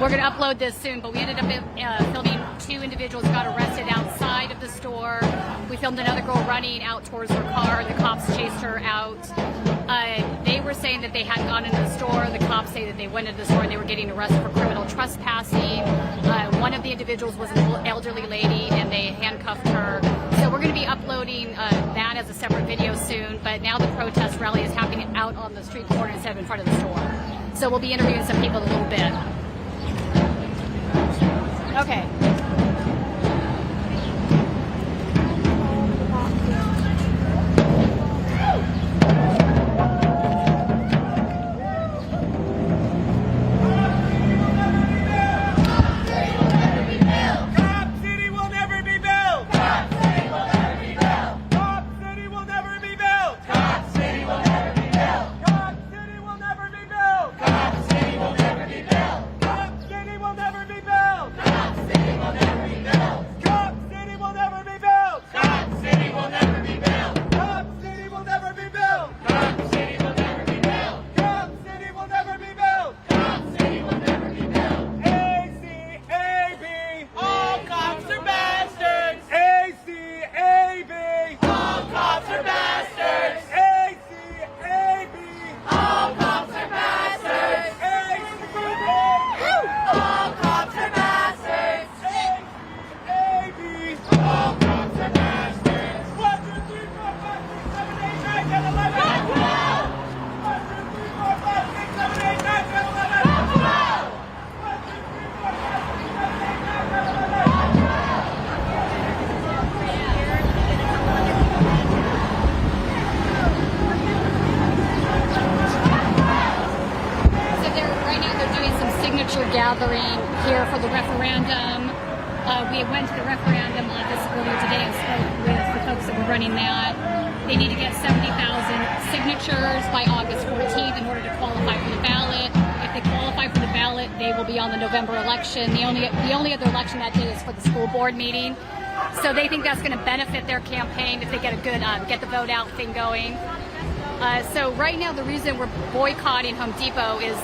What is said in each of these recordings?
we're going to upload this soon, but we ended up filming 2 individuals got arrested outside of the store. We filmed another girl running out towards her car. The cops chased her out. They were saying that they hadn't gone into the store. The cops say that they went into the store and they were getting arrested for criminal trespassing. One of the individuals was an elderly lady and they handcuffed her. So we're going to be uploading that as a separate video soon, but now the protest rally is happening out on the street corner instead of in front of the store. So we'll be interviewing some people in a little bit. Okay. Gathering here for the referendum. We went to the referendum office earlier today and spoke with the folks that were running that. They need to get 70,000 signatures by August 14th in order to qualify for the ballot. If they qualify for the ballot, they will be on the November election. The only other election that day is for the school board meeting. So they think that's going to benefit their campaign if they get a good get the vote out thing going. So right now the reason we're boycotting Home Depot is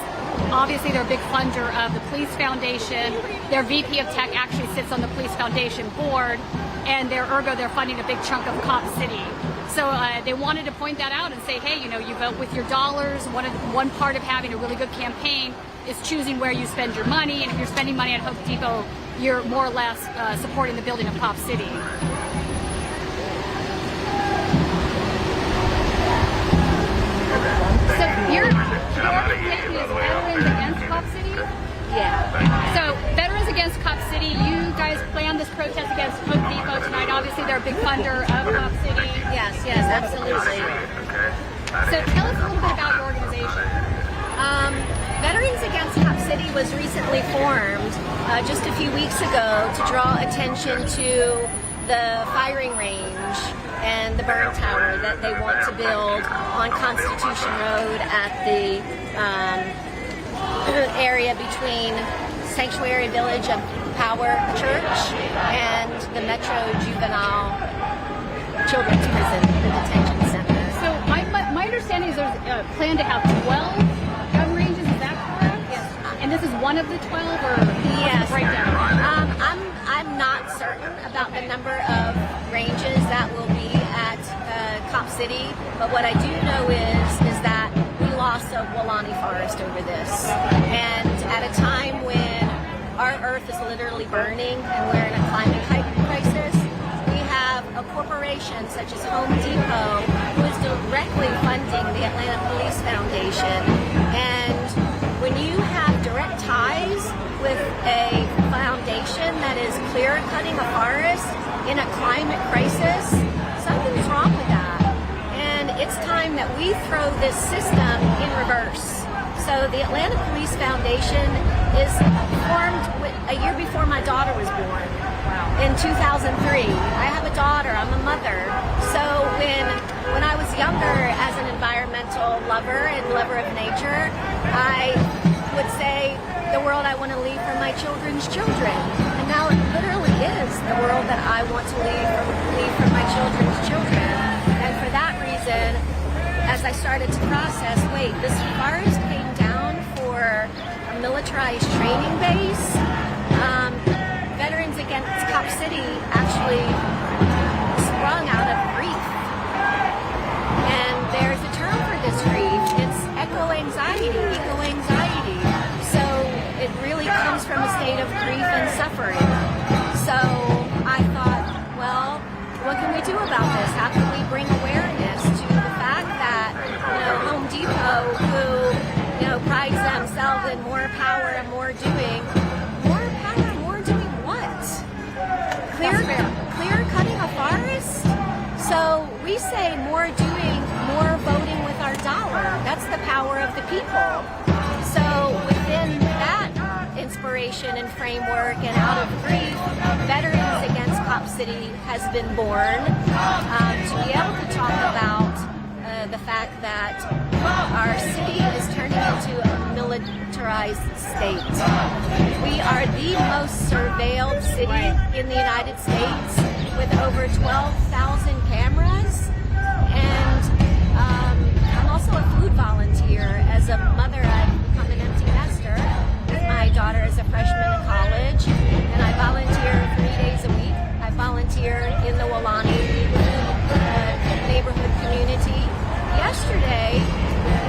obviously they're a big funder of the Police Foundation. Their VP of Tech actually sits on the Police Foundation board, and ergo they're funding a big chunk of Cop City. So they wanted to point that out and say, hey, you know, you vote with your dollars. One part of having a really good campaign is choosing where you spend your money, and if you're spending money at Home Depot, you're more or less supporting the building of Cop City. So your organization is Veterans Against Cop City? Yeah. So Veterans Against Cop City, you guys planned this protest against Home Depot tonight. Obviously they're a big funder of Cop City. Yes, absolutely. So tell us a little bit about your organization. Veterans Against Cop City was recently formed just a few weeks ago to draw attention to the firing range and the burn tower that they want to build on Constitution Road at the area between Sanctuary Village of Power Church and the Metro Juvenile Children's Prison, the detention center. So my understanding is there's a plan to have 12 gun ranges, is that correct? Yes. And this is one of the 12, or yes. What's the breakdown? I'm not certain about the number of ranges that will be at Cop City, but what I do know is that we lost a Wolani forest over this, and at a time when our earth is literally burning and we're in a climate crisis, we have a corporation such as Home Depot who is directly funding the Atlanta Police Foundation, and when you have direct ties with a foundation that is clear-cutting a forest in a climate crisis, something's wrong with that. And it's time that we throw this system in reverse. So the Atlanta Police Foundation is formed a year before my daughter was born, in 2003. I have a daughter, I'm a mother. So when I was younger as an environmental lover and lover of nature, I would say the world I want to leave for my children's children. And now it literally is the world that I want to leave for my children's children. And for that reason, as I started to process, wait, this forest came down for a militarized training base. Veterans Against Cop City actually sprung out of grief. And there's a term for this grief. It's eco-anxiety. So it really comes from a state of grief and suffering. So I thought, well, what can we do about this? How can we bring awareness to the fact that, Home Depot, who, prides themselves in more power and more doing, what? Clear cutting a forest? So we say more doing, more voting with our dollar. That's the power of the people. So within that inspiration and framework and out of grief, Veterans Against Cop City has been born to be able to talk about the fact that our city is turning into a militarized state. We are the most surveilled city in the United States with over 12,000 cameras. And I'm also a food volunteer. As a mother, I've become an empty nester with my daughter as a freshman in college. And I volunteer 3 days a week. I volunteer in the Walani neighborhood community. Yesterday,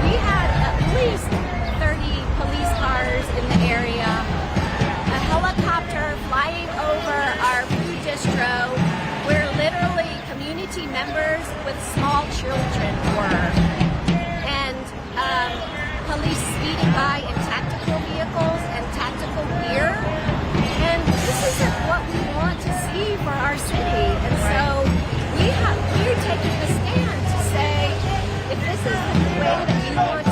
we had at least 30 police cars in the area, a helicopter flying over our food distro, where literally community members with small children were, and police speeding by in tactical vehicles and tactical gear. And this isn't what we want to see for our city. And so we're taking the stand to say, if this is the way that we want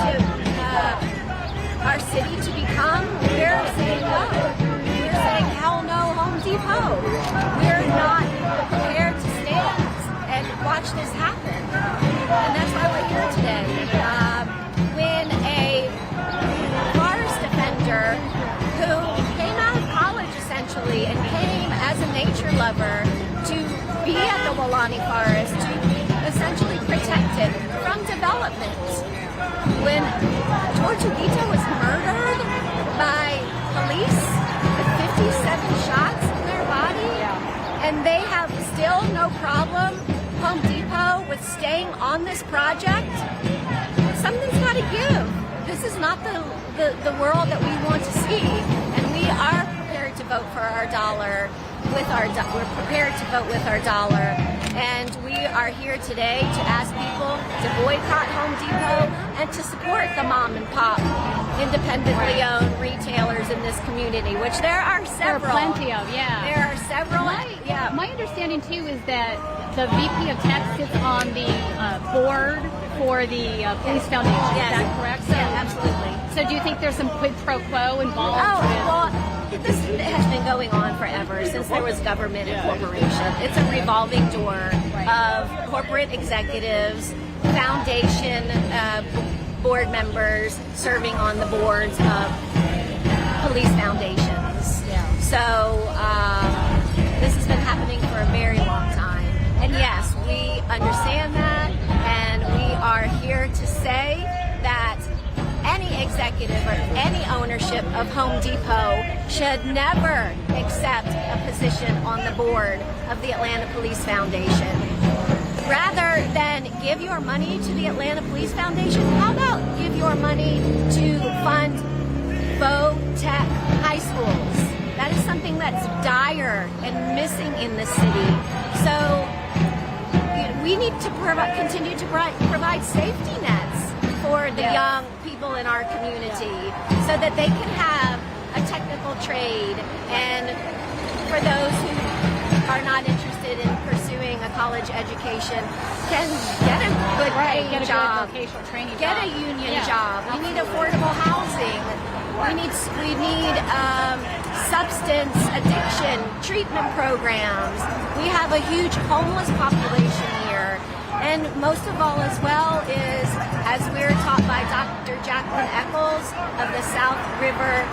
our city to become, we're saying no. We're saying hell no, Home Depot. We're not prepared to stand and watch this happen. And that's why we're here today. When a forest defender who came out of college essentially and came as a nature lover to be at the Walani Forest to essentially protect it from development. When Tortuguito was murdered by police with 57 shots in their body, and they have still no problem, Home Depot, with staying on this project, something's got to give. This is not the world that we want to see, and we are prepared to vote for our dollar. We're prepared to vote with our dollar, and we are here today to ask people to boycott Home Depot and to support the mom and pop, independently owned retailers in this community, which there are several. There are plenty of, There are several. My understanding too is that the VP of Tech sits on the board for the Police Foundation. Yes. Is that correct? Absolutely. So do you think there's some quid pro quo involved? This has been going on forever, since there was government incorporation. It's a revolving door of corporate executives, foundation board members serving on the boards of police foundations. So this has been happening for a very long time. And yes, we understand that, and we are here to say that any executive or any ownership of Home Depot should never accept a position on the board of the Atlanta Police Foundation. Rather than give your money to the Atlanta Police Foundation, how about give your money to fund tech high schools? That is something that's dire and missing in the city. So we need to continue to provide safety nets for the young people in our community so that they can have a technical trade, and for those who are not interested in pursuing a college education can get a good paying job, vocational training get a union job. We need affordable housing. We need substance addiction treatment programs. We have a huge homeless population here. And most of all as well is, as we're taught by Dr. Jacqueline Eccles of the South River,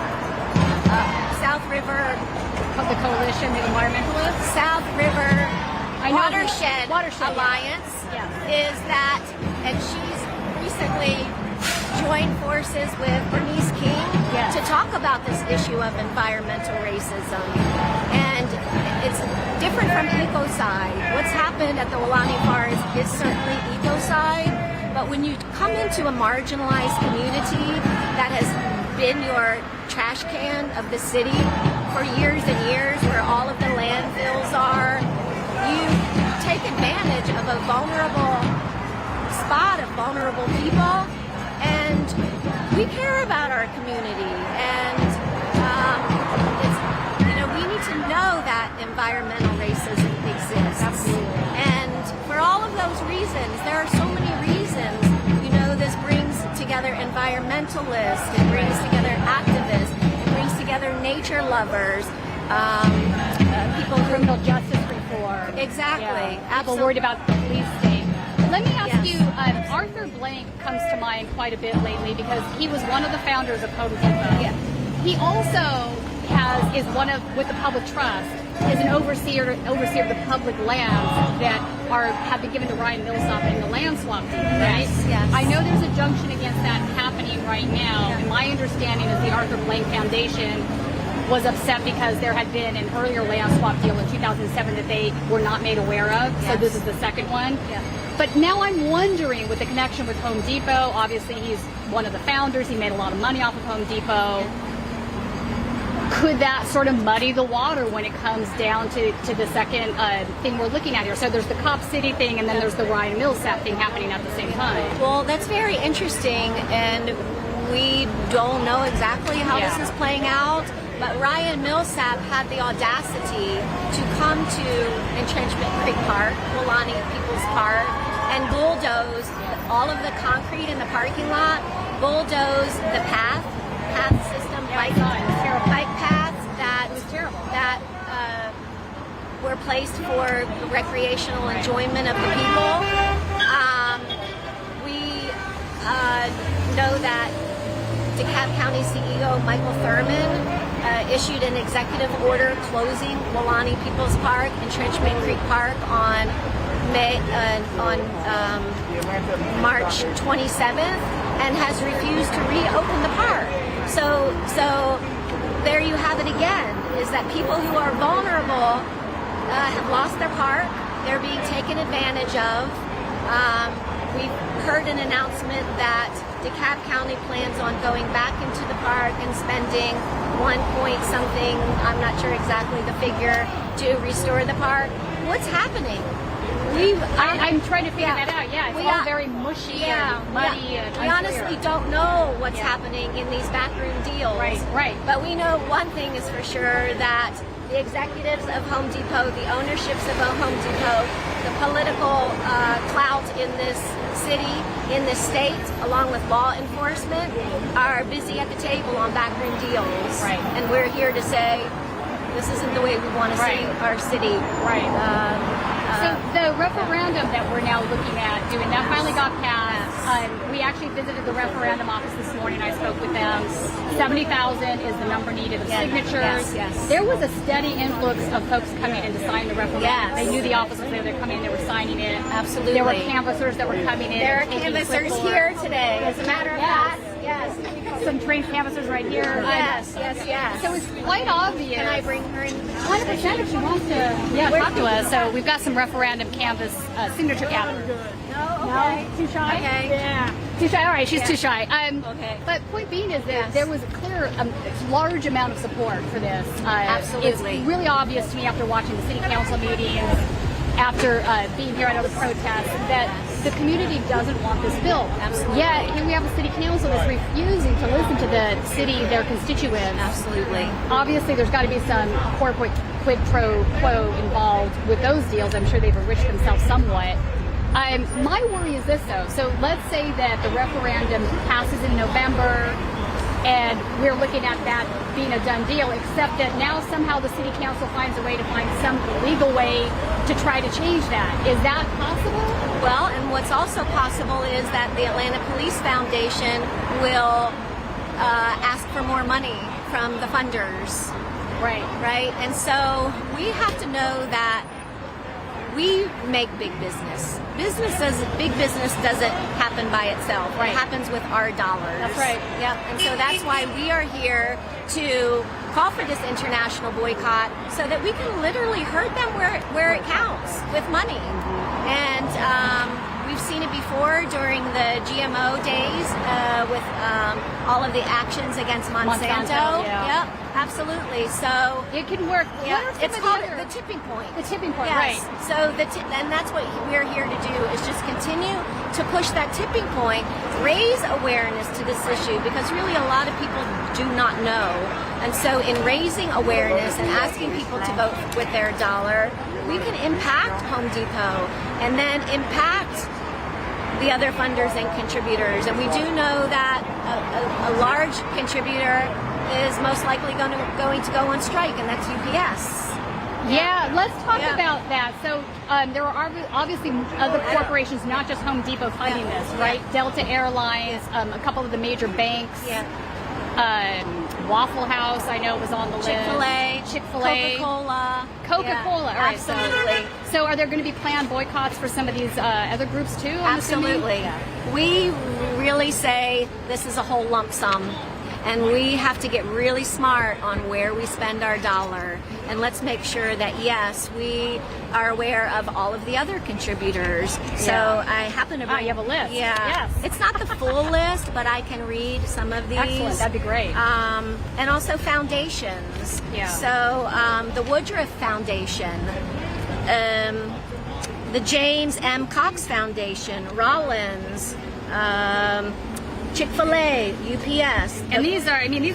Of the coalition, the environmentalists? South River Watershed Watershed Alliance, is that, and she's recently joined forces with Bernice King to talk about this issue of environmental racism. And it's different from ecocide. What's happened at the Weelaunee Forest is certainly ecocide, but when you come into a marginalized community that has been your trash can of the city for years and years, where all of the landfills are, you take advantage of a vulnerable spot of vulnerable people, and we care about our community, and we need to know that environmental racism exists. Absolutely. And for all of those reasons, there are so many reasons. This brings together environmentalists, it brings together activists, it brings together nature lovers, people who... Criminal justice reform. Exactly. Yeah. People worried about the police state. Let me ask you, Arthur Blank comes to mind quite a bit lately because he was one of the founders of Home Depot. Yeah. He also is one of, with the public trust, is an overseer of the public lands that have been given to Ryan Millsap in the land swap deal, right? Yes. I know there's a junction against that happening right now, and my understanding is the Arthur Blank Foundation was upset because there had been an earlier land swap deal in 2007 that they were not made aware of, so this is the second one. Yeah. But now I'm wondering, with the connection with Home Depot, obviously he's one of the founders, he made a lot of money off of Home Depot. Could that sort of muddy the water when it comes down to the second thing we're looking at here? So there's the Cop City thing, and then there's the Ryan Millsap thing happening at the same time. Well, that's very interesting, and we don't know exactly how this is playing out. But Ryan Millsap had the audacity to come to Entrenchment Creek Park, Weelaunee People's Park, and bulldoze all of the concrete in the parking lot, bulldoze the path system, bike paths that were placed for recreational enjoyment of the people. We know that DeKalb County CEO Michael Thurman issued an executive order closing Weelaunee People's Park, Entrenchment Creek Park on March 27th, and has refused to reopen the park. So there you have it again, is that people who are vulnerable have lost their park, they're being taken advantage of. We've heard an announcement that DeKalb County plans on going back into the park and spending 1 point something, I'm not sure exactly the figure, to restore the park. What's happening? I'm trying to figure that out. Yeah, it's all very mushy and muddy. And we honestly don't know what's happening in these backroom deals. Right. But we know one thing is for sure, that the executives of Home Depot, the ownerships of Home Depot, the political clout in this city, in this state, along with law enforcement, are busy at the table on backroom deals. Right. And we're here to say, this isn't the way we want to see our city. Right. So the referendum that we're now looking at doing, that finally got passed. We actually visited the referendum office this morning. I spoke with them. 70,000 is the number needed of signatures. Yes. There was a steady influx of folks coming in to sign the referendum. Yes. They knew the office was there. They were coming in. They were signing it. Absolutely. There were canvassers that were coming in. There are canvassers here today, as a matter of fact. Yes. Some trained canvassers right here. Yes. So it's quite obvious. Can I bring her in? 100% if she wants to talk to us. So we've got some referendum canvas signature gathering. No? Okay. Too shy? Okay. Yeah. Too shy? All right, she's too shy. Okay. But point being is that there was a clear, large amount of support for this. Absolutely. It's really obvious to me after watching the city council meetings, after being here at other protests, that the community doesn't want this bill. Absolutely. Yet here we have a city council that's refusing to listen to the city, their constituents. Absolutely. Obviously, there's got to be some corporate quid pro quo involved with those deals. I'm sure they've enriched themselves somewhat. My worry is this, though. So let's say that the referendum passes in November, and we're looking at that being a done deal, except that now somehow the city council finds a way to find some legal way to try to change that. Is that possible? Well, and what's also possible is that the Atlanta Police Foundation will ask for more money from the funders. Right. And so we have to know that we make big business. Big business doesn't happen by itself. Right. It happens with our dollars. That's right. Yep. And so that's why we are here to call for this international boycott, so that we can literally hurt them where it counts with money. And we've seen it before during the GMO days with all of the actions against Monsanto. Yeah. Yep, absolutely. So It can work. yeah, What are some it's of called other- the tipping point. the tipping point, Yes. right? So and that's what we're here to do, is just continue to push that tipping point, raise awareness to this issue, because really a lot of people do not know. And so in raising awareness and asking people to vote with their dollar, we can impact Home Depot and then impact the other funders and contributors. And we do know that a large contributor is most likely going to go on strike, and that's UPS. Yeah, let's talk Yeah. about that. So there are obviously other corporations, not just Home Depot, funding Yeah. this, right? Delta Airlines, a couple of the major banks, Yeah. Waffle House, I know was on the list. Chick-fil-A, Coca-Cola. Coca-Cola. Yeah, All right, absolutely. So are there going to be planned boycotts for some of these other groups too? I'm assuming? Absolutely. We really say this is a whole lump sum, and we have to get really smart on where we spend our dollar. And let's make sure that, yes, we are aware of all of the other contributors. So Yeah. I happen to bring... you have a list. Yeah. Yes. It's not the full list, but I can read some of these. Excellent, that'd be great. And also foundations. Yeah. So the Woodruff Foundation, the James M. Cox Foundation, Rollins, Chick-fil-A, UPS. And these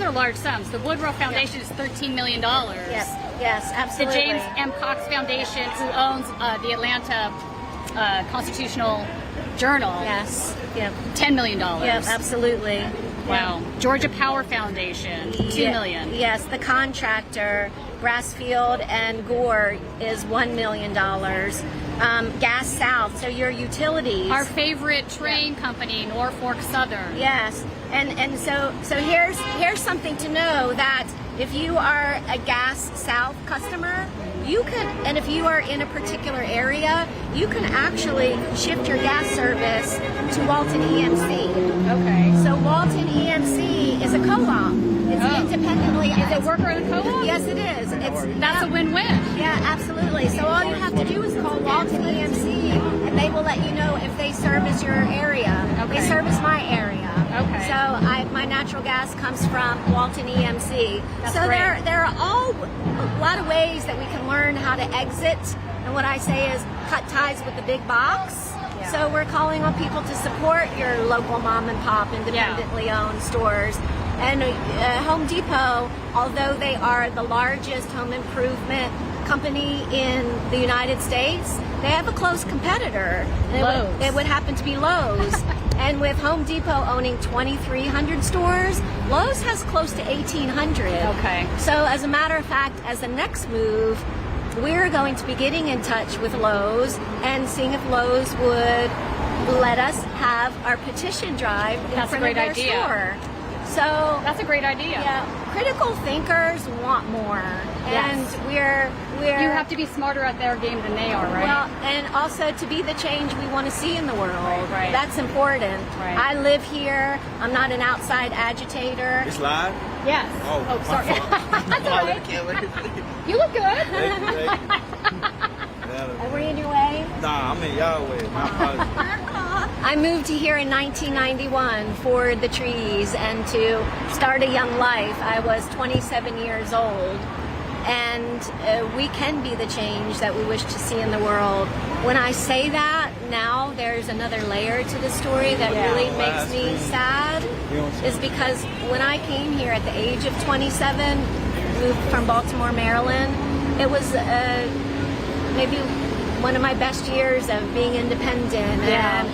are large sums. The Woodrow Foundation is $13 million. Yes, The absolutely. James M. Cox Foundation, who owns the Atlanta Constitutional Journal, Yes. Yep. $10 million. Yep, absolutely. Wow. Georgia Power Foundation, $2 million. Yes, the contractor, Brassfield and Gore, is $1 million. Gas South, so your utilities. Our favorite train company, Norfolk Southern. Yes, and so here's something to know, that if you are a Gas South customer, you can, and if you are in a particular area, you can actually shift your gas service to Walton EMC. Okay. So Walton EMC is a co-op. It's independently. Is it worker in a co-op? Yes, it is. That's a win-win. Yeah, absolutely. So all you have to do is call Walton EMC, and they will let you know if they service your area. Okay. They service my area. Okay. So my natural gas comes from Walton EMC. That's so great. there are a lot of ways that we can learn how to exit. And what I say is cut ties with the big box. Yeah. So we're calling on people to support your local mom and pop, independently owned stores. And Home Depot, although they are the largest home improvement company in the United States, they have a close competitor. And Lowe's. It would happen to be Lowe's. And with Home Depot owning 2,300 stores, Lowe's has close to 1,800. Okay. So as a matter of fact, as the next move, we're going to be getting in touch with Lowe's and seeing if Lowe's would let us have our petition drive in That's a front great of their idea. store. So That's a great idea. yeah, critical thinkers want more, Yes. and we're You have to be smarter at their game than they are, right? well, and also to be the change we want to see in the world. Right. That's important. Right. I live here. I'm not an outside agitator. It's live? yes. Oh, sorry. That's all right. Can't wait to see. You look good. Thank you. Are we in your way? Nah, I'm in y'all way. My apologies. I moved here in 1991 for the trees and to start a young life. I was 27 years old, and we can be the change that we wish to see in the world. When I say that, now there's another layer to the story that really makes me sad, is because when I came here at the age of 27, moved from Baltimore, Maryland, it was maybe one of my best years of being independent and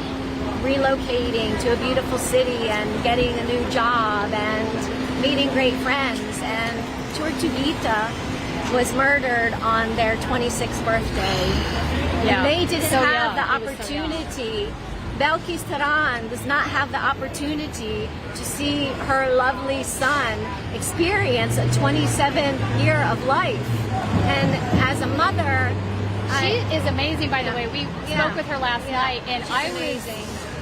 relocating to a beautiful city and getting a new job and meeting great friends. And Tortuguita was murdered on their 26th birthday. Yeah. And they didn't So have young. the He was so young. opportunity. Belkis Taran does not have the opportunity to see her lovely son experience a 27-year of life. And as a mother, She is amazing, by the way. We spoke with her last night, and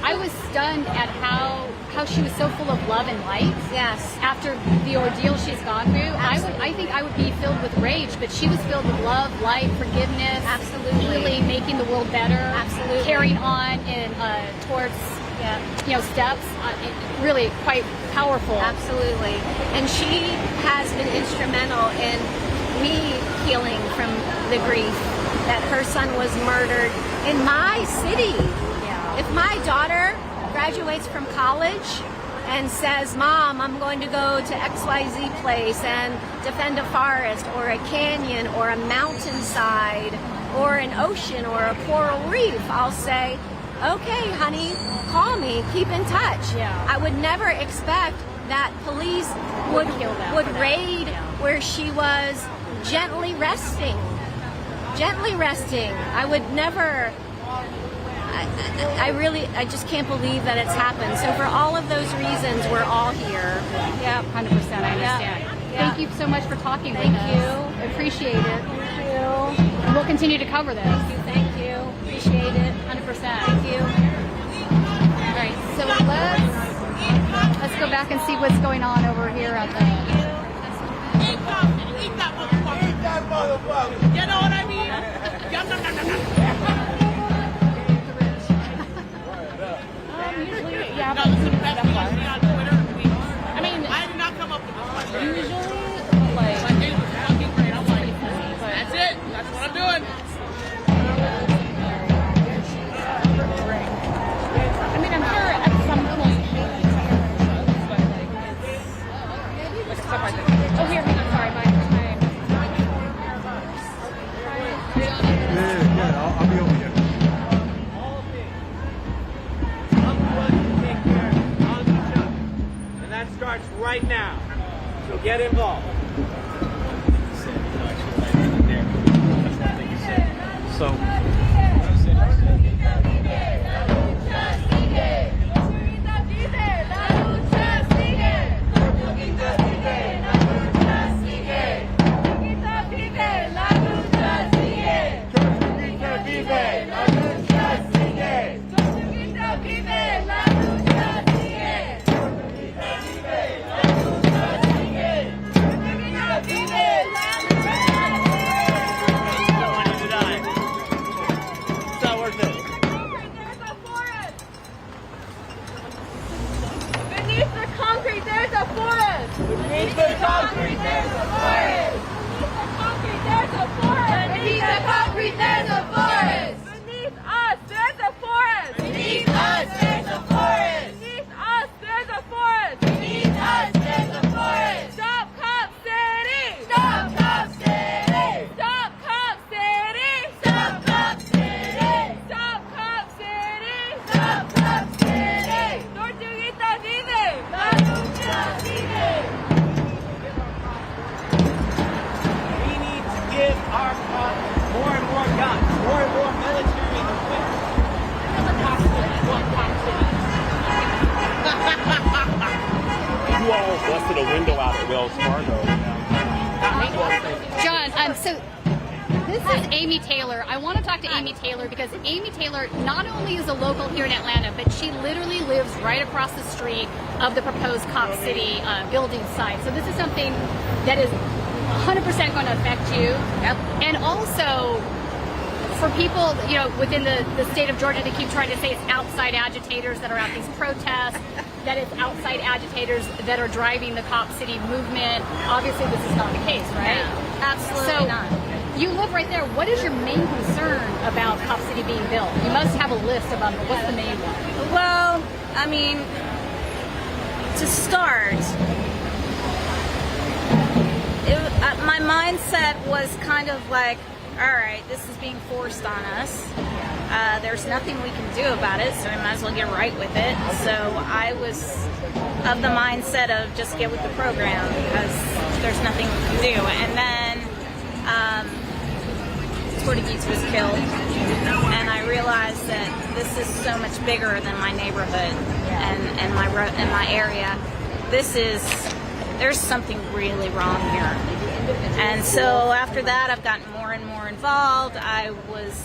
I was stunned at how she was so full of love and light. Yes. After the ordeal she's gone through, I think I would be filled with rage, but she was filled with love, light, forgiveness. Absolutely. Really making the world better. Absolutely. Carrying on in towards steps. Really quite powerful. Absolutely. And she has been instrumental in me healing from the grief that her son was murdered in my city. Yeah. If my daughter graduates from college and says, Mom, I'm going to go to XYZ place and defend a forest or a canyon or a mountainside or an ocean or a coral reef, I'll say, okay, honey, call me, keep in touch. Yeah. I would never expect that police would raid where she was gently resting. I would never, I just can't believe that it's happened. So for all of those reasons, we're all here. Yeah, 100%. I understand. Yeah. Thank you so much for talking with us. Thank you. Appreciate it. Thank you. And we'll continue to cover this. Thank you. Appreciate it. 100%. Thank you. All right, so let's go back and see what's going on over here at the. Eat that motherfucker. Eat that motherfucker. You know what I mean? Usually, yeah. No, this is the best thing I see on Twitter. I mean, I did not come up with this question. Usually, like. My day was fucking great. I'm like, that's it. That's what I'm doing. I mean, I'm sure at some point. But like, it's. Oh, here. I'm sorry. My. Yeah, I'll be over here. And that starts right now. So get involved. So, Beneath the concrete, there's a forest. Beneath the concrete, there's a forest. Beneath the concrete, there's a forest. Beneath us, there's a forest. Beneath us, there's a forest. Beneath us, there's a forest. Beneath us, there's a forest. Stop Cop City. Stop Cop City. Stop Cop City. Stop Cop City. Stop Cop City. Stop Cop City. Tortuguita vive. La lucha sigue. We need to give our cops more and more guns, more and more military equipment. You all busted a window out at Wells Fargo. John, so this is Amy Taylor. I want to talk to Amy Taylor because Amy Taylor not only is a local here in Atlanta, but she literally lives right across the street of the proposed Cop City building site. So this is something that is 100% going to affect you. Yep. And also, for people, within the state of Georgia, they keep trying to say it's outside agitators that are at these protests, that it's outside agitators that are driving the Cop City movement. Obviously, this is not the case, right? No, absolutely So, not. you live right there. What is your main concern about Cop City being built? You must have a list about it. What's the main one? Well, I mean, to start, my mindset was kind of like, all right, this is being forced on us. There's nothing we can do about it, so we might as well get right with it. So I was of the mindset of just get with the program because there's nothing we can do. And then Tortuguita was killed, and I realized that this is so much bigger than my neighborhood and my area. There's something really wrong here. And so after that, I've gotten more and more involved. I was,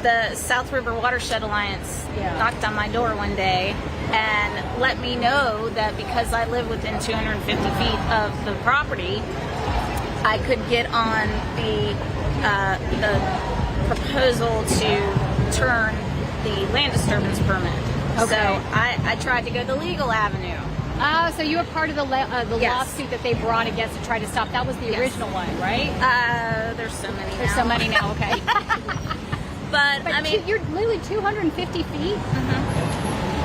the South River Watershed Alliance knocked on my door one day and let me know that because I live within 250 feet of the property, I could get on the proposal to turn the land disturbance permit. Okay. So I tried to go the legal avenue. Oh, so you were part of the Yes. lawsuit that they brought against to try to stop. That was the original one, right? There's so many now. There's so many now, okay. But I mean, you're literally 250 feet?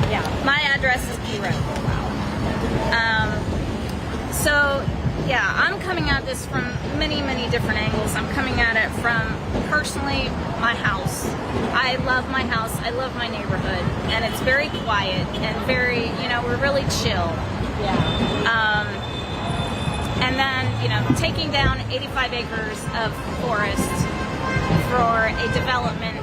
Yeah. my address is Key Road. So, yeah, I'm coming at this from many, many different angles. I'm coming at it from, personally, my house. I love my house. I love my neighborhood. And it's very quiet and very, we're really chill. Yeah. And then, taking down 85 acres of forest for a development,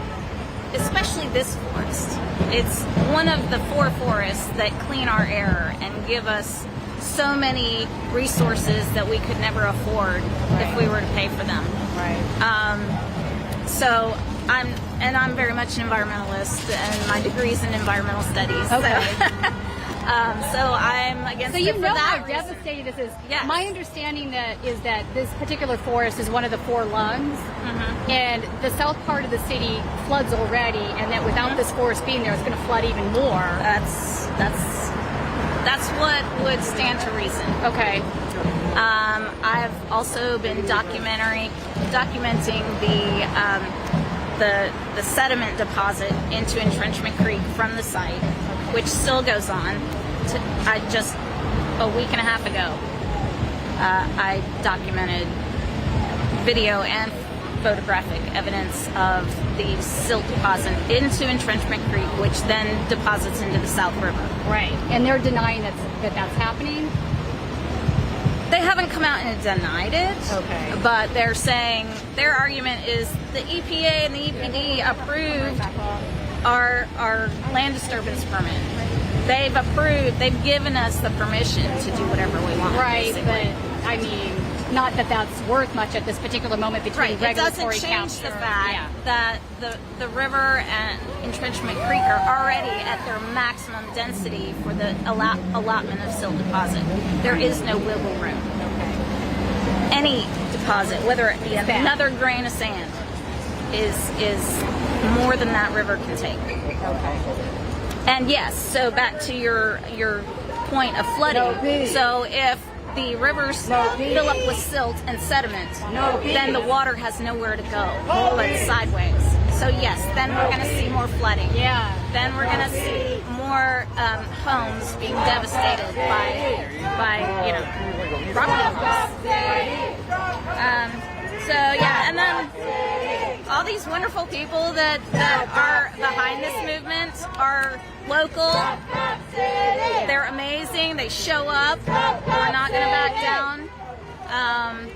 especially this forest. It's one of the 4 forests that clean our air and give us so many resources that we could never afford if we were to pay for them. Right. So I'm very much an environmentalist, and my degree's in environmental studies. Okay. So I'm against So it you for know that how reason. devastating this is. Yes. My understanding is that this particular forest is one of the 4 lungs, and the south part of the city floods already, and that without this forest being there, it's going to flood even more. That's what would stand to reason. Okay. I've also been documenting the sediment deposit into Entrenchment Creek from the site, which still goes on. Just a week and a half ago, I documented video and photographic evidence of the silt deposit into Entrenchment Creek, which then deposits into the South River. Right. And they're denying that that's happening? They haven't come out and denied it. Okay. But they're saying, their argument is the EPA and the EPD approved our land disturbance permit. They've given us the permission to do whatever we want. Right, basically. but I mean, not that that's worth much at this particular moment between Right, it doesn't regulatory change capture. the fact that the river and Entrenchment Creek are already at their maximum density for the allotment of silt deposit. There is no wiggle room. Any deposit, whether it be another grain of sand, is more than that river can take. And yes, so back to your point of flooding. So if the rivers fill up with silt and sediment, then the water has nowhere to go but sideways. So yes, then we're going to see more flooding. Yeah. Then we're going to see more homes being devastated by property loss. So yeah, and then all these wonderful people that are behind this movement are local. They're amazing. They show up. We're not going to back down. I'm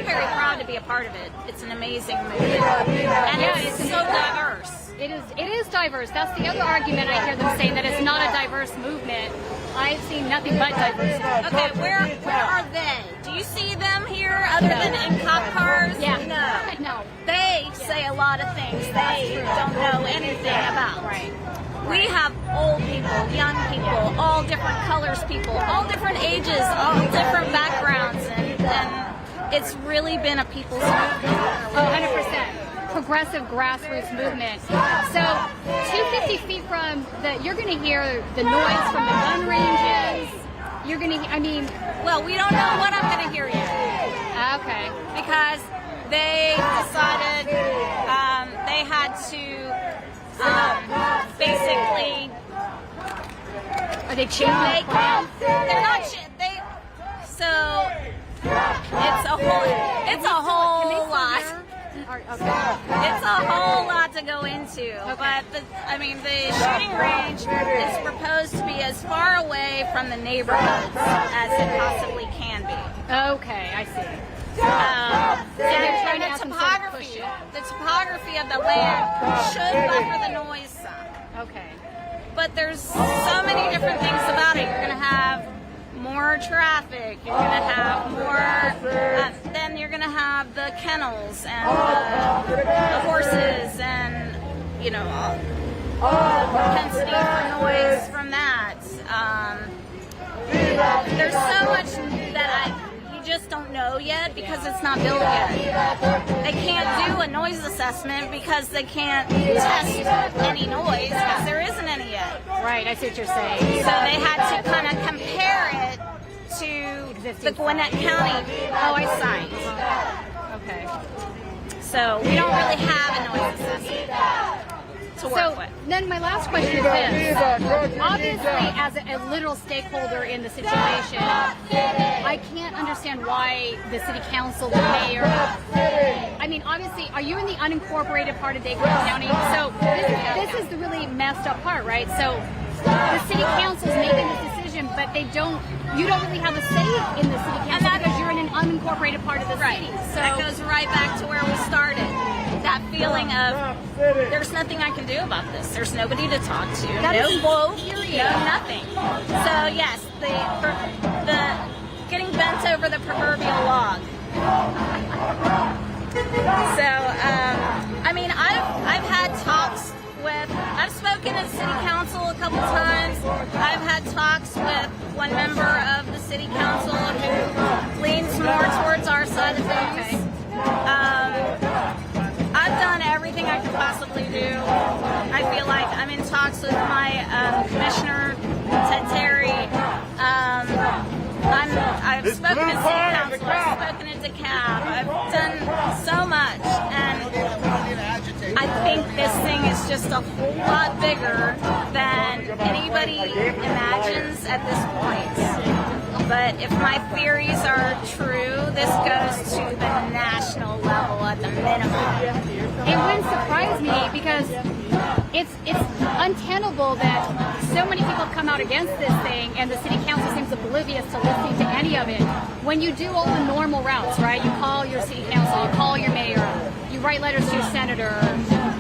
very proud to be a part of it. It's an amazing movement, and it's so diverse. It is diverse. That's the other argument I hear them saying, that it's not a diverse movement. I've seen nothing but diversity. Okay, where are they? Do you see them here other than in cop cars? Yeah. No. They say a lot of things they don't know anything about. Right. We have old people, young people, all different colors people, all different ages, all different backgrounds, and it's really been a people's movement. 100%. Progressive grassroots movement. So 250 feet from you're going to hear the noise from the gun ranges. You're going to, well, we don't know what I'm going to hear yet. Okay. Because they decided they had to basically. Are they changing the plan? They're not. So it's a whole lot. It's a whole lot to go into, but the shooting range is proposed to be as far away from the neighborhoods as it possibly can be. Okay, I see. And the topography of the land should buffer the noise some. Okay. But there's so many different things about it. You're going to have more traffic. You're going to have more. Then you're going to have the kennels and the horses and, you know, propensity for noise from that. There's so much that you just don't know yet because it's not built yet. They can't do a noise assessment because they can't test any noise because there isn't any yet. Right, I see what you're saying. So they had to kind of compare it to the Gwinnett County site. Okay. So we don't really have a noise assessment to work with. Then my last question is this. Obviously, as a literal stakeholder in the situation, I can't understand why the city council, the mayor, I mean, obviously, are you in the unincorporated part of Dade County? So this is the really messed up part, right? So the city council is making this decision, but you don't really have a say in the city council because you're in an unincorporated part of the city. So that goes right back to where we started. That feeling of there's nothing I can do about this. There's nobody to talk to. No vote. No nothing. So yes, the getting bent over the proverbial log. So I mean, I've had talks with. I've spoken at city council a couple times. I've had talks with one member of the city council who leans more towards our side of things. I've done everything I could possibly do. I feel like I'm in talks with my commissioner, Ted Terry. I've spoken at city council. I've spoken at DeKalb. I've done so much, and I think this thing is just a whole lot bigger than anybody imagines at this point. But if my theories are true, this goes to the national level at the minimum. It wouldn't surprise me because it's untenable that so many people have come out against this thing and the city council seems oblivious to listening to any of it. When you do all the normal routes, right? You call your city council, you call your mayor, you write letters to your senator,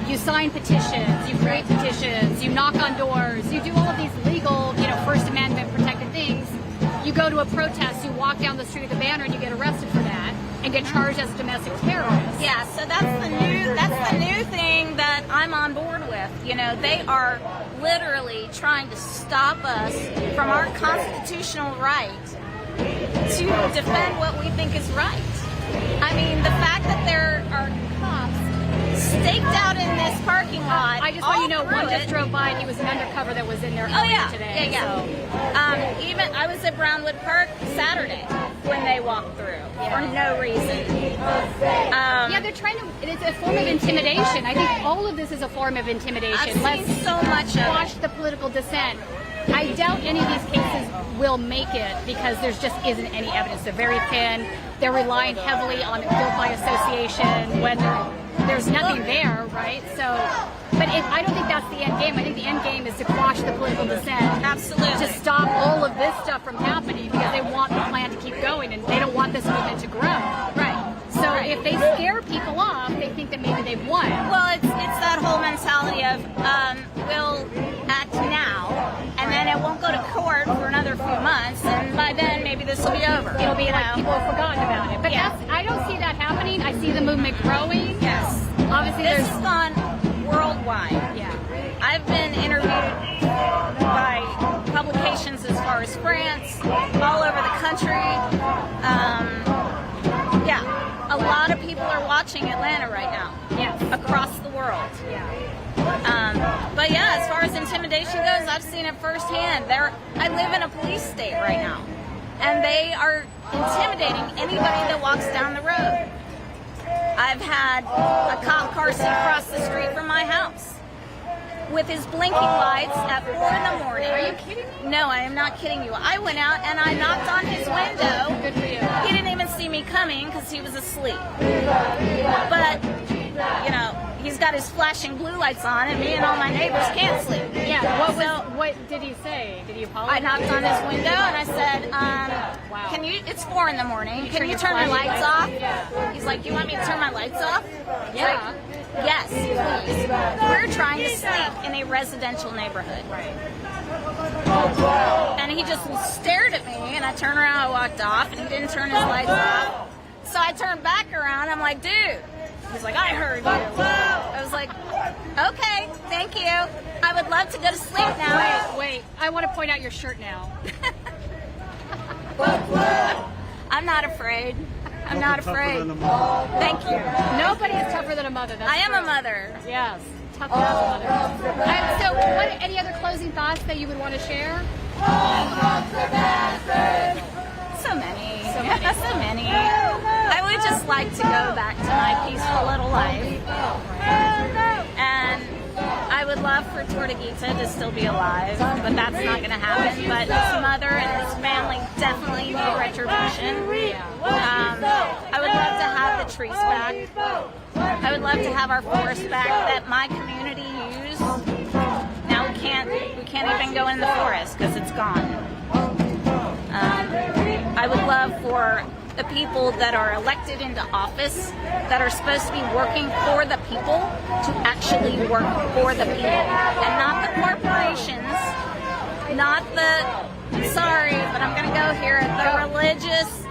you sign petitions, you create petitions, you knock on doors, you do all of these legal, First Amendment protected things. You go to a protest, you walk down the street with a banner and you get arrested for that and get charged as a domestic terrorist. Yeah, so that's the new thing that I'm on board with. They are literally trying to stop us from our constitutional right to defend what we think is right. I mean, the fact that there are cops staked out in this parking lot. I just want you to know, one just drove by and he was an undercover that was in there today. Yeah. So. Even I was at Brownwood Park Saturday when they walked through for no reason. They're trying to. It's a form of intimidation. I think all of this is a form of intimidation. I've seen so much of Quash the political dissent. I doubt any of these cases will make it because there just isn't any evidence. They're very thin. They're relying heavily on guilt by association when there's nothing there, right? So, but I don't think that's the end game. I think the end game is to quash the political dissent. Absolutely. To stop all of this stuff from happening because they want the plan to keep going and they don't want this movement to grow. Right. So if they scare people off, they think that maybe they've won. Well, it's that whole mentality of we'll act now, and then it won't go to court for another few months, and by then maybe this will be over. It'll be like people have forgotten about it. But I don't see that happening. I see the movement growing. Yes. Obviously, this has gone worldwide. Yeah. I've been interviewed by publications as far as France, all over the country. A lot of people are watching Atlanta right now. Yes. Across the world. Yeah. But as far as intimidation goes, I've seen it firsthand. I live in a police state right now, and they are intimidating anybody that walks down the road. I've had a cop car sit across the street from my house with his blinking lights at 4 in the morning. Are you kidding me? No, I am not kidding you. I went out and I knocked on his window. Good for you. He didn't even see me coming because he was asleep. But, he's got his flashing blue lights on and me and all my neighbors can't sleep. Yeah, what did he say? Did he apologize? I knocked on his window and I said, wow. It's 4 in the morning. Can you your turn my lights flashing off? lights? Yeah. He's like, do you want me to turn my lights off? Yeah. Yes, please. We're trying to sleep in a residential neighborhood. And he just stared at me, and I turned around, I walked off, and he didn't turn his lights off. So I turned back around, I'm like, dude. He's like, I heard you. I was like, okay, thank you. I would love to go to sleep now. Wait, I want to point out your shirt now. I'm not afraid. I'm not afraid. Thank you. Nobody is tougher than a mother. That's I am true. a mother. Yes, tough as a mother. So, any other closing thoughts that you would want to share? So many. So many. I would just like to go back to my peaceful little life. And I would love for Tortuguita to still be alive, but that's not going to happen. But his mother and his family definitely need retribution. I would love to have the trees back. I would love to have our forest back that my community used. Now we can't even go in the forest because it's gone. I would love for the people that are elected into office that are supposed to be working for the people to actually work for the people and not the corporations, not the, sorry, but I'm going to go here, the religious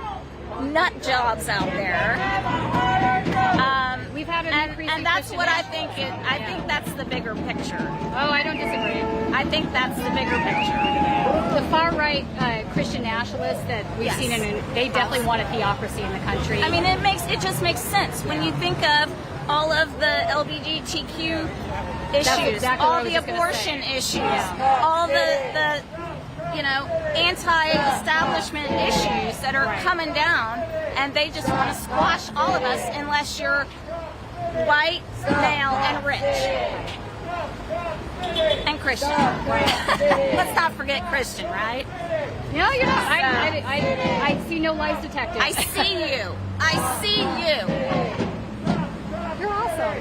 nut jobs out there. We've had an increase and in that's Christian what I nationalism. think. I think that's the bigger picture. Oh, I don't disagree. I think that's the bigger picture. The far right Christian nationalists that we've Yes. seen, they definitely want a theocracy in the country. I mean, it just makes sense when you think of all of the LGBTQ issues, exactly what I all was the just gonna abortion say. issues, all the anti-establishment issues that are coming down, and they just want to squash all of us unless you're white, male, and rich. And Christian. Let's not forget Christian, right? No, you're not. I see no lies detected. I see you. I see you. You're awesome.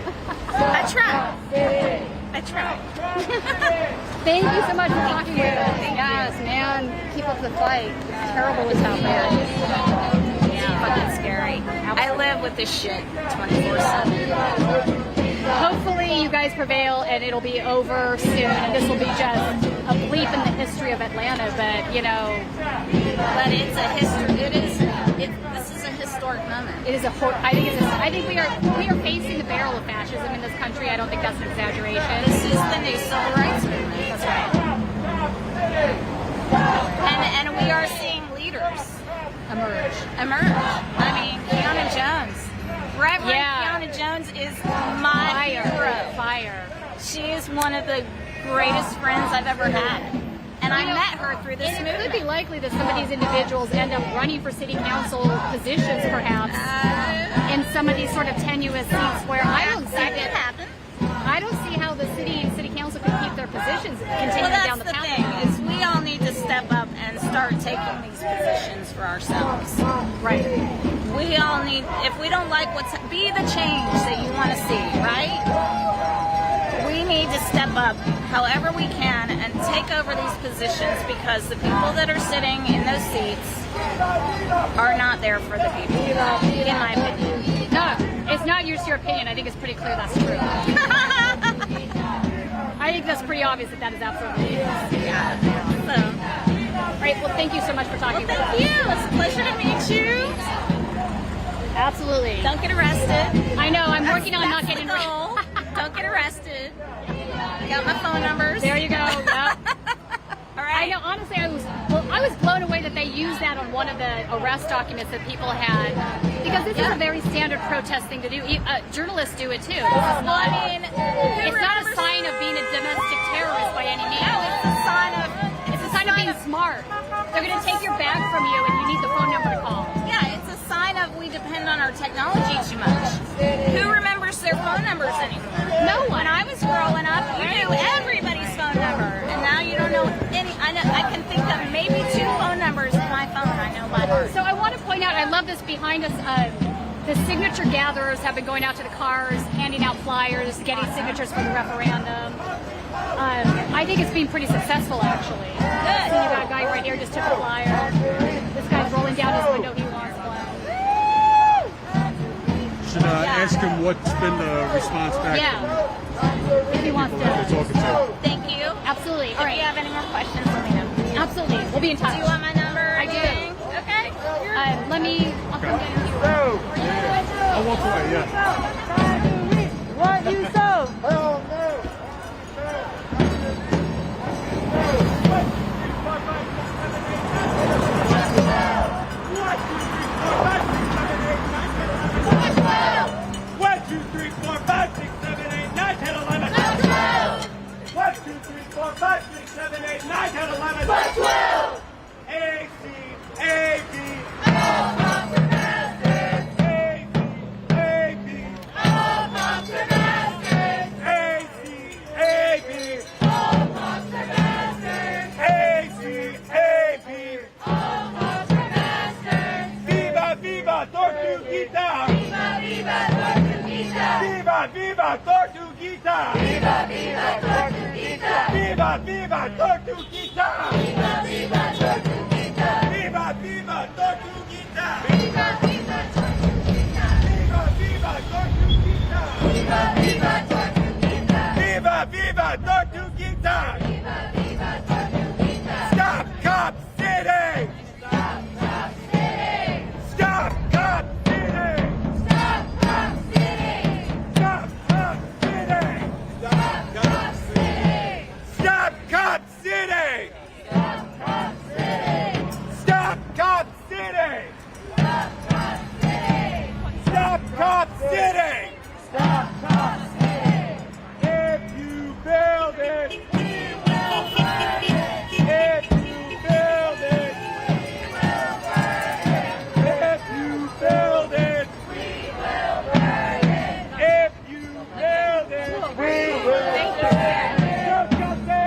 I try. I try. Thank you so much for talking with us. Yes, man. Keep up the fight. It's terrible what's out there. Yeah, fucking scary. I live with this shit 24/7. Hopefully you guys prevail and it'll be over soon. And this will be just a bleep in the history of Atlanta. But, But it's a history. This is a historic moment. it is I think we are facing the barrel of fascism in this country. I don't think that's an exaggeration. This is the new civil rights movement. That's right. And we are seeing leaders Emerge. I mean, Kiana Jones. Reverend Kiana Jones is my hero. Fire. She is one of the greatest friends I've ever had. And I met her through this And it could movement. be likely that some of these individuals end up running for city council positions, perhaps, in some of these sort of tenuous seats where I don't see that could happen. I don't see how the city council could keep their positions continuing Well, that's down the the path. thing, is we all need to step up and start taking these positions for ourselves. Right. We all need, if we don't like be the change that you want to see, right? We need to step up however we can and take over these positions because the people that are sitting in those seats are not there for the people, in my opinion. No, it's not just your opinion. I think it's pretty clear that's true. I think that's pretty obvious that is absolutely it. Yeah. So, All right, well, thank you so much for talking with us. thank you. It's a pleasure to meet you. Absolutely. Don't get arrested. I know, I'm working on not That's getting the goal. Don't get arrested. I got my phone numbers. There you go. Yep. All I right. know, honestly, I was blown away that they used that on one of the arrest documents that people had, because this is a very standard protest thing to do. Journalists do it too. Well, I mean, It's not a sign of being a domestic terrorist by any means. No, it's a sign of being smart. They're going to take your bag from you and you need the phone number to call. Yeah, it's a sign of we depend on our technology too much. Who remembers their phone numbers anymore? No one. When I was growing up, you knew everybody's phone number, and now you don't know any. I can think of maybe 2 phone numbers in my phone I know by heart. So I want to point out, I love this behind us. The signature gatherers have been going out to the cars, handing out flyers, getting signatures for the referendum. I think it's been pretty successful, actually. Good. So you got a guy right here just took a flyer. This guy's rolling down his window. He wants one. Should I ask him what's been the response back? Yeah. if he wants to. Thank you. Absolutely. If All right. you have any more questions, let me know. Absolutely. We'll be in touch. Do you want my number? I do. Okay. Let me. I'll come get you. I walk away, yeah. What you sow? One, two, three, four, five, six, seven, eight, nine, 10, 11. 1, 2, 3, 4, 5, 6, 7, 8, 9, 10, 11. 12. A, C, A, B. All moms are bastards. A, C, A, B. All moms are bastards. A, C, A, B. All moms are bastards. A, C, A, B. All moms are bastards. Viva, viva, Tortuguita. Viva, viva, Tortuguita. Viva, viva, Tortuguita. Viva, viva, Tortuguita. Viva, viva, Tortuguita. Viva, viva, Tortuguita. Viva, viva, Tortuguita. Viva, viva, Tortuguita. Viva, viva, Tortuguita. Viva, viva, Tortuguita. Viva, viva, Tortuguita. Viva, viva, Tortuguita. Stop Cop City. Stop Cop City. Stop Cop City. Stop Cop City. Stop Cop City. Stop Cop City. Stop Cop City. Stop Cop City. Stop Cop City. Stop Cop City. Stop Cop City. Stop Cop City. If you build it, we will burn it. If you build it, we will burn it. If you build it, we will burn it. If you build it, we will burn it. No justice.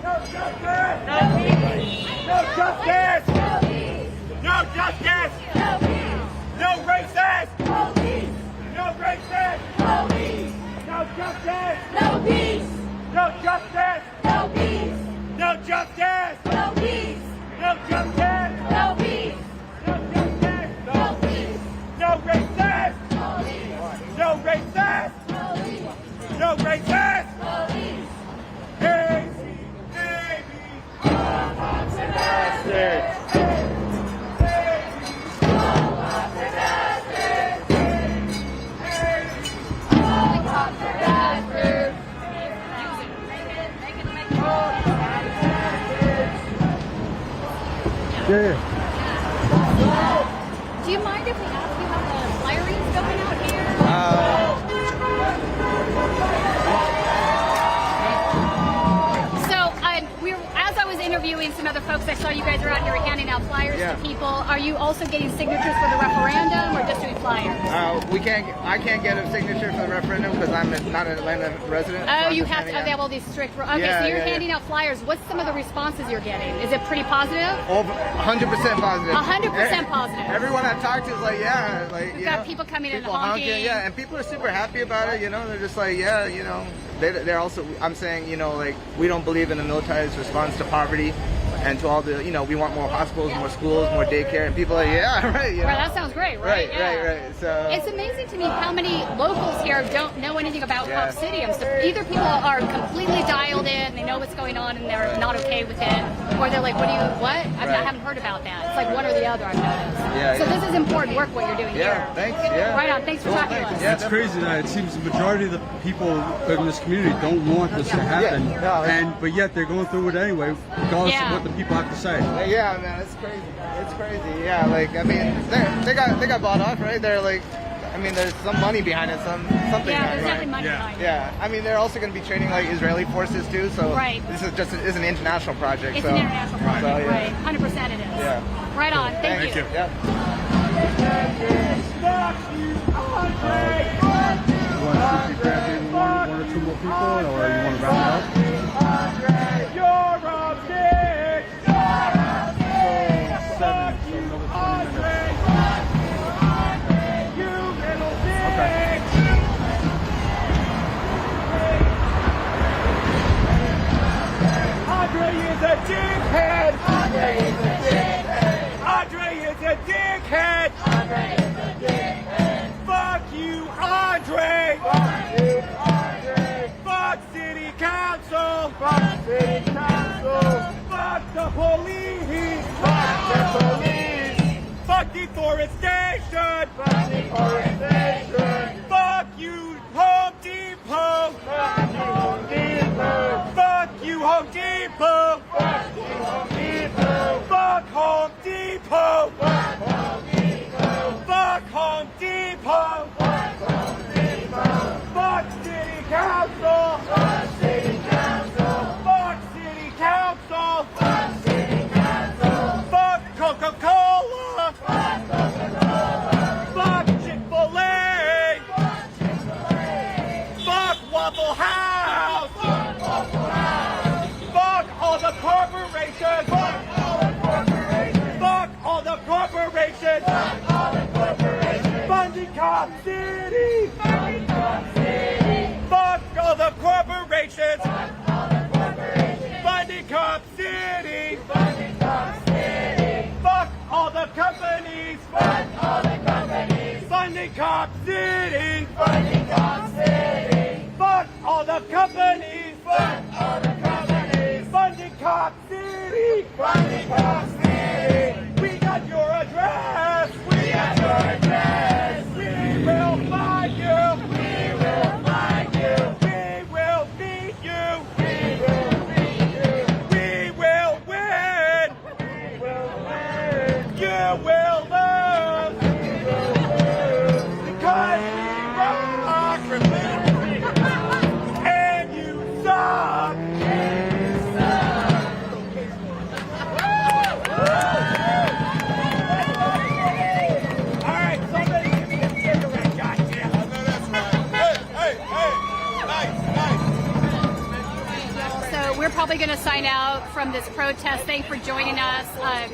No justice. No peace. No justice. No peace. No justice. No peace. No racist. No peace. No racist. No peace. No justice. No peace. No justice. No peace. No justice. No peace. No justice. No peace. No justice. No peace. No racist. No peace. No racist. No peace. No racist. No peace. Crazy, baby. All moms are bastards. All moms are bastards. All moms are bastards. Do you mind if we ask you how the firing's going out here? So, as I was interviewing some other folks, I saw you guys are out here handing out flyers to people. Are you also getting signatures for the referendum, or just doing flyers? I can't get a signature for the referendum because I'm not an Atlanta resident. Oh, so you have to. Oh, they have all these strict. Okay, Yeah, so you're yeah, handing out flyers. What's some of the responses you're getting? Is it pretty positive? Over 100% positive. 100% positive. Everyone I talk to is like, yeah, like You've got people coming in and people honking. yeah, and people are super happy about it. You know, they're just like, yeah, you know, they're also. I'm saying, you know, like we don't believe in a militarized response to poverty. And to all the, you know, we want more hospitals, more schools, more daycare, and people are like, yeah, right, you know? Right, that sounds great, right? Right. So it's amazing to me how many locals here don't know anything about Yeah. Cop City. Either people are completely dialed in, they know what's going on, and they're not okay with it, or they're like, what? I haven't heard about that. It's like one or the other, I've noticed. Yeah, so yeah. this is important work, what you're doing yeah, here. thanks. Yeah. Right on. Thanks for talking to us. Yeah, It's crazy that it seems the majority of the people in this community don't want this to happen, but yet they're going through it anyway, regardless of what the people have to say. Yeah, man, it's crazy. It's crazy. Yeah, like I mean, they got bought off, right? They're like, I mean, there's some money behind it, something. Yeah, there's right? definitely money behind it. Yeah, I mean, they're also going to be training like Israeli forces too. So this is just an international project. It's so, an international project, so, yeah. right? 100% it is. Yeah. Right on. Thank you. Yeah. You want to see if you grab maybe one or two more people, or you want to round it up? You're a bitch! You're a bitch! 7, so another 20 minutes. You little bitch! Andre is a dickhead! Andre is a dickhead! Andre is a dickhead! Andre is a dickhead! Fuck you, Andre! Fuck you, Andre! police! Fuck the police! Fuck deforestation! Fuck deforestation! Fuck you, Home Depot! Fuck you, Home Depot! Fuck you, Home Depot! Fuck you, Home Depot! Fuck Home Depot! Fuck Home Depot! Fuck Home Depot! Fuck Home Depot! Fuck City Council! Fuck City Council! Fuck City Council! Fuck City Council! Fuck Coca-Cola! Fuck Coca-Cola! Fuck Chick-fil-A! Fuck Chick-fil-A! Fuck Waffle House! Fuck Waffle House! Fuck all the corporations! Fuck all the corporations! Fuck all the corporations! Fuck all the corporations! Funding Cop City! Funding Cop City! Fuck all the corporations! Fuck all the corporations! Funding Cop City! Funding Cop City! Fuck all the companies! Fuck all the companies! Funding Cop City! Funding Cop City! Fuck all the companies! Fuck all the companies! Funding Cop City! Funding Cop City! We got your address! We got your address! We will find you! We will find you! We will beat you! We will beat you! We will win! We will win! You will lose! You will lose! Because we rock! And you suck! And you suck! All right, somebody give me a cigarette, goddamn! So we're probably going to sign out from this protest. Thanks for joining us.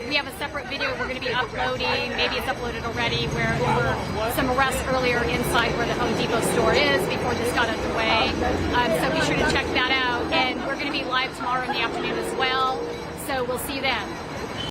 We have a separate video we're going to be uploading. Maybe it's uploaded already, where there were some arrests earlier inside where the Home Depot store is before this got underway. So be sure to check that out. And we're going to be live tomorrow in the afternoon as well. So we'll see you then.